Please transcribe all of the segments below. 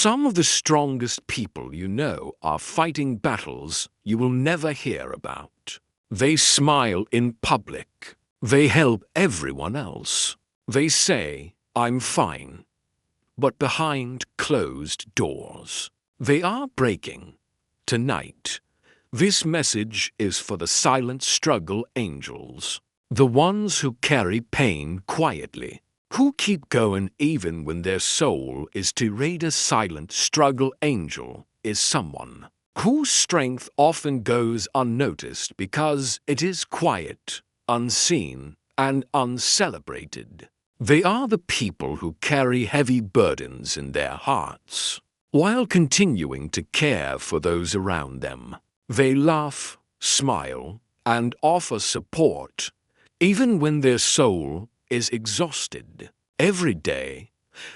Some of the strongest people you know are fighting battles you will never hear about. They smile in public. They help everyone else. They say, "I'm fine." But behind closed doors, they are breaking. Tonight, this message is for the silent struggle angels, the ones who carry pain quietly, who keep going even when their soul is to raid. A silent struggle angel is someone whose strength often goes unnoticed because it is quiet, unseen, and uncelebrated. They are the people who carry heavy burdens in their hearts, while continuing to care for those around them. They laugh, smile, and offer support, even when their soul is exhausted. Every day,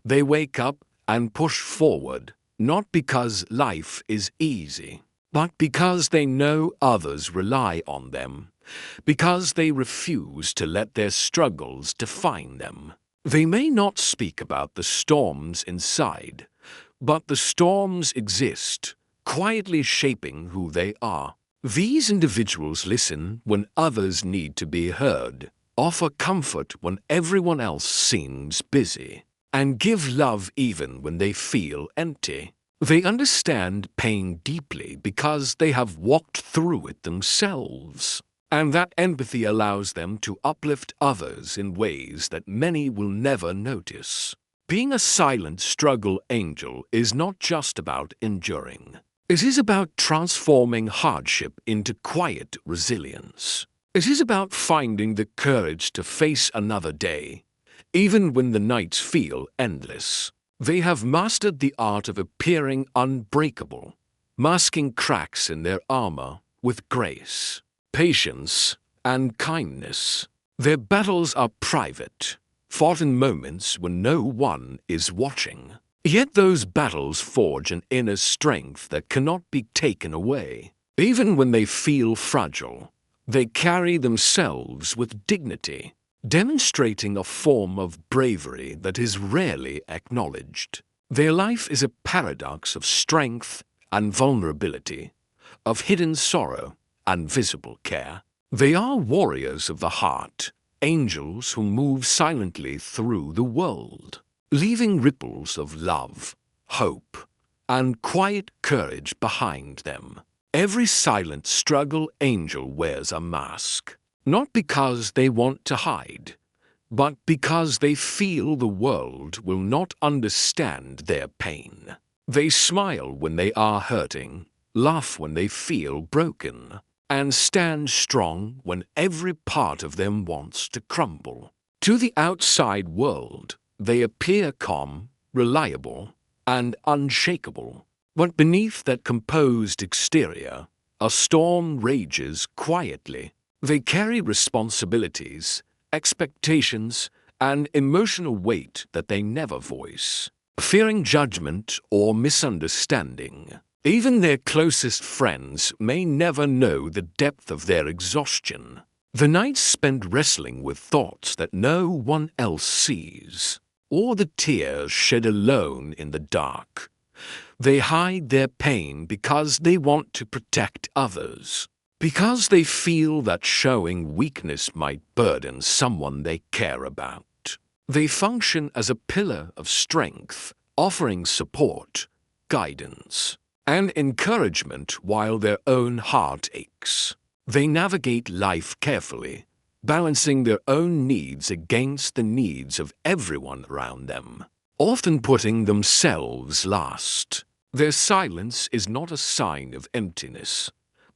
they wake up and push forward, not because life is easy, but because they know others rely on them, because they refuse to let their struggles define them. They may not speak about the storms inside, but the storms exist, quietly shaping who they are. These individuals listen when others need to be heard, offer comfort when everyone else seems busy, and give love even when they feel empty. They understand pain deeply because they have walked through it themselves, and that empathy allows them to uplift others in ways that many will never notice. Being a silent struggle angel is not just about enduring. It is about transforming hardship into quiet resilience. It is about finding the courage to face another day, even when the nights feel endless. They have mastered the art of appearing unbreakable, masking cracks in their armor with grace, patience, and kindness. Their battles are private, fought in moments when no one is watching. Yet those battles forge an inner strength that cannot be taken away. Even when they feel fragile, they carry themselves with dignity, demonstrating a form of bravery that is rarely acknowledged. Their life is a paradox of strength and vulnerability, of hidden sorrow and visible care. They are warriors of the heart, angels who move silently through the world, leaving ripples of love, hope, and quiet courage behind them. Every silent struggle angel wears a mask, not because they want to hide, but because they feel the world will not understand their pain. They smile when they are hurting, laugh when they feel broken, and stand strong when every part of them wants to crumble. To the outside world, they appear calm, reliable, and unshakable. But beneath that composed exterior, a storm rages quietly. They carry responsibilities, expectations, and emotional weight that they never voice, fearing judgment or misunderstanding. Even their closest friends may never know the depth of their exhaustion. The nights spent wrestling with thoughts that no one else sees, or the tears shed alone in the dark. They hide their pain because they want to protect others, because they feel that showing weakness might burden someone they care about. They function as a pillar of strength, offering support, guidance, and encouragement while their own heart aches. They navigate life carefully, balancing their own needs against the needs of everyone around them, often putting themselves last. Their silence is not a sign of emptiness,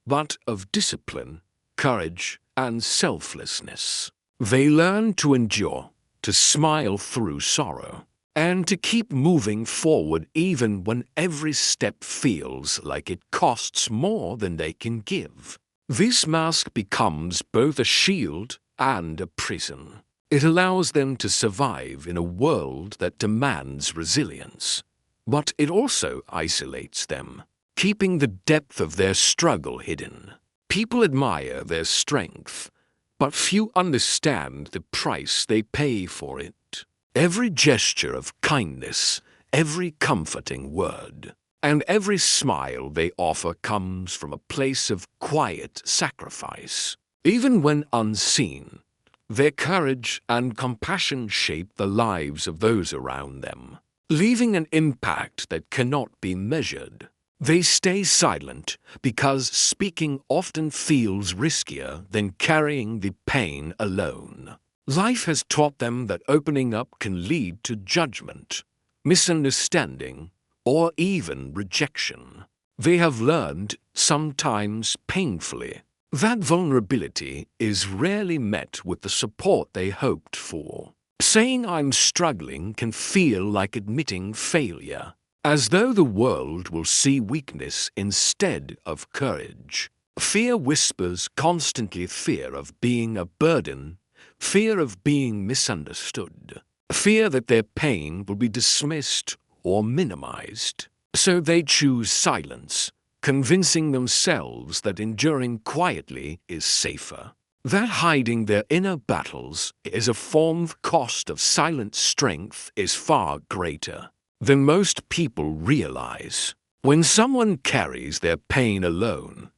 but of discipline, courage, and selflessness. They learn to endure, to smile through sorrow, and to keep moving forward even when every step feels like it costs more than they can give. This mask becomes both a shield and a prison. It allows them to survive in a world that demands resilience, but it also isolates them, keeping the depth of their struggle hidden. People admire their strength, but few understand the price they pay for it. Every gesture of kindness, every comforting word, and every smile they offer comes from a place of quiet sacrifice. Even when unseen, their courage and compassion shape the lives of those around them, leaving an impact that cannot be measured. They stay silent because speaking often feels riskier than carrying the pain alone. Life has taught them that opening up can lead to judgment, misunderstanding, or even rejection. They have learned, sometimes painfully, that vulnerability is rarely met with the support they hoped for. Saying I'm struggling can feel like admitting failure, as though the world will see weakness instead of courage. Fear whispers constantly, fear of being a burden, fear of being misunderstood, fear that their pain will be dismissed or minimized. So they choose silence, convincing themselves that enduring quietly is safer. That hiding their inner battles is a form of cost of silent strength is far greater than most people realize. When someone carries their pain alone,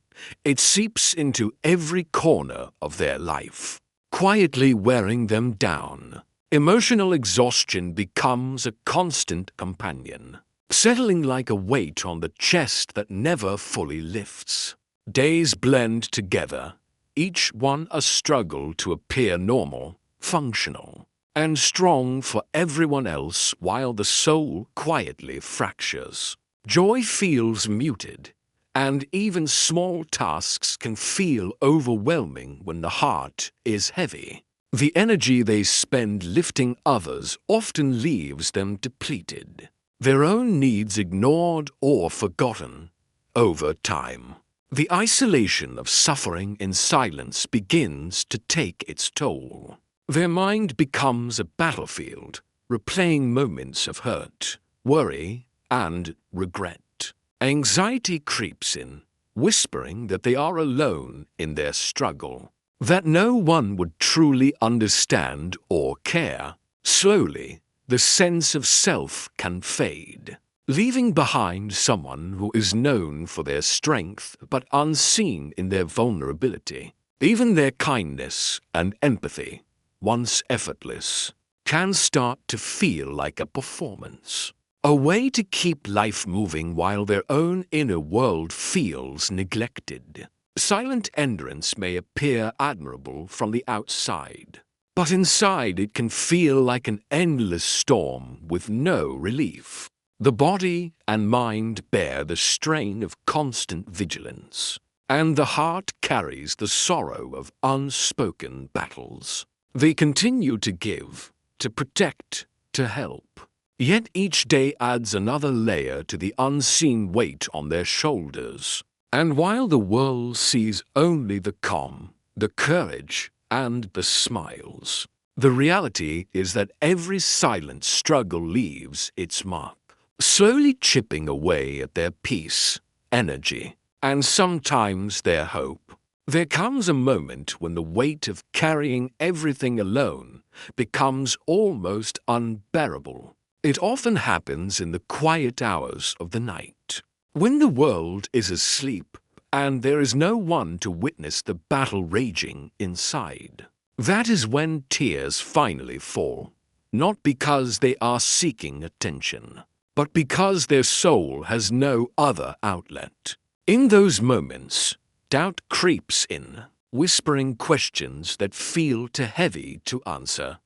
it seeps into every corner of their life, quietly wearing them down. Emotional exhaustion becomes a constant companion, settling like a weight on the chest that never fully lifts. Days blend together, each one a struggle to appear normal, functional, and strong for everyone else, while the soul quietly fractures. Joy feels muted, and even small tasks can feel overwhelming when the heart is heavy. The energy they spend lifting others often leaves them depleted, their own needs ignored or forgotten. Over time, the isolation of suffering in silence begins to take its toll. Their mind becomes a battlefield, replaying moments of hurt, worry, and regret. Anxiety creeps in, whispering that they are alone in their struggle, that no one would truly understand or care. Slowly, the sense of self can fade, leaving behind someone who is known for their strength but unseen in their vulnerability. Even their kindness and empathy, once effortless, can start to feel like a performance, a way to keep life moving while their own inner world feels neglected. Silent endurance may appear admirable from the outside, but inside it can feel like an endless storm with no relief. The body and mind bear the strain of constant vigilance, and the heart carries the sorrow of unspoken battles. They continue to give, to protect, to help. Yet each day adds another layer to the unseen weight on their shoulders. And while the world sees only the calm, the courage, and the smiles, the reality is that every silent struggle leaves its mark, slowly chipping away at their peace, energy, and sometimes their hope. There comes a moment when the weight of carrying everything alone becomes almost unbearable. It often happens in the quiet hours of the night, when the world is asleep and there is no one to witness the battle raging inside. That is when tears finally fall, not because they are seeking attention, but because their soul has no other outlet. In those moments, doubt creeps in, whispering questions that feel too heavy to answer.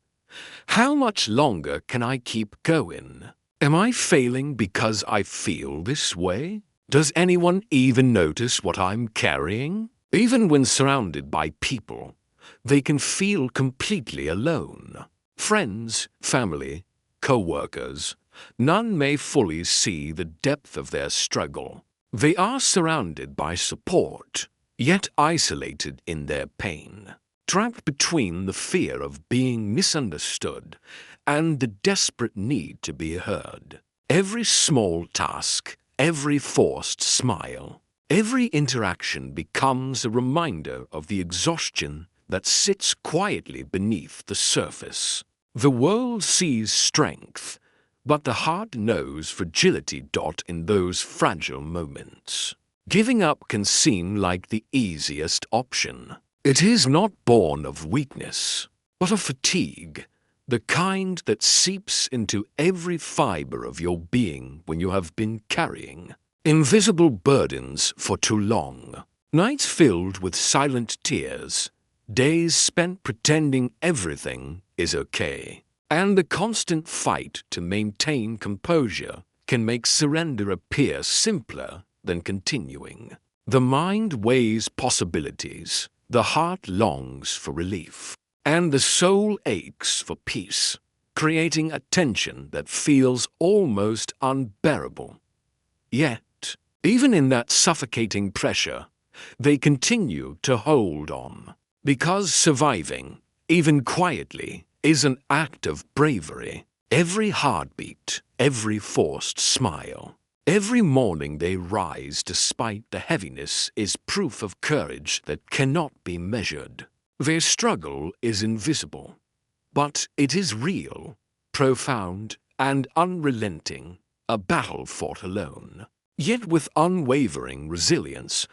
How much longer can I keep going? Am I failing because I feel this way? Does anyone even notice what I'm carrying? Even when surrounded by people, they can feel completely alone. Friends, family, co-workers, none may fully see the depth of their struggle. They are surrounded by support, yet isolated in their pain, trapped between the fear of being misunderstood and the desperate need to be heard. Every small task, every forced smile, every interaction becomes a reminder of the exhaustion that sits quietly beneath the surface. The world sees strength, But the heart knows fragility. In those fragile moments, giving up can seem like the easiest option. It is not born of weakness, but of fatigue, the kind that seeps into every fiber of your being when you have been carrying invisible burdens for too long. Nights filled with silent tears, days spent pretending everything is okay, and the constant fight to maintain composure can make surrender appear simpler than continuing. The mind weighs possibilities, the heart longs for relief, and the soul aches for peace, creating a tension that feels almost unbearable. Yet, even in that suffocating pressure, they continue to hold on, because surviving, even quietly, is an act of bravery. Every heartbeat, every forced smile, every morning they rise despite the heaviness is proof of courage that cannot be measured. Their struggle is invisible, but it is real, profound, and unrelenting, a battle fought alone. Yet with unwavering resilience,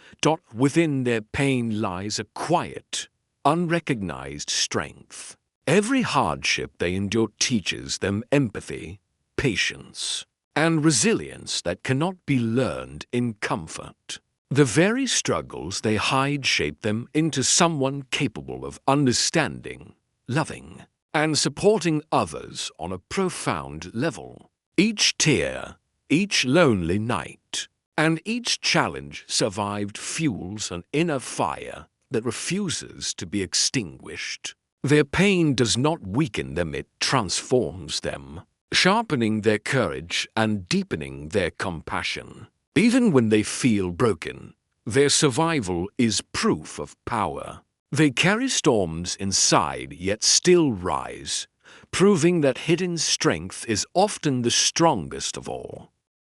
within their pain lies a quiet, unrecognized strength. Every hardship they endure teaches them empathy, patience, and resilience that cannot be learned in comfort. The very struggles they hide shape them into someone capable of understanding, loving, and supporting others on a profound level. Each tear, each lonely night, and each challenge survived fuels an inner fire that refuses to be extinguished. Their pain does not weaken them, it transforms them, sharpening their courage and deepening their compassion. Even when they feel broken, their survival is proof of power. They carry storms inside yet still rise, proving that hidden strength is often the strongest of all.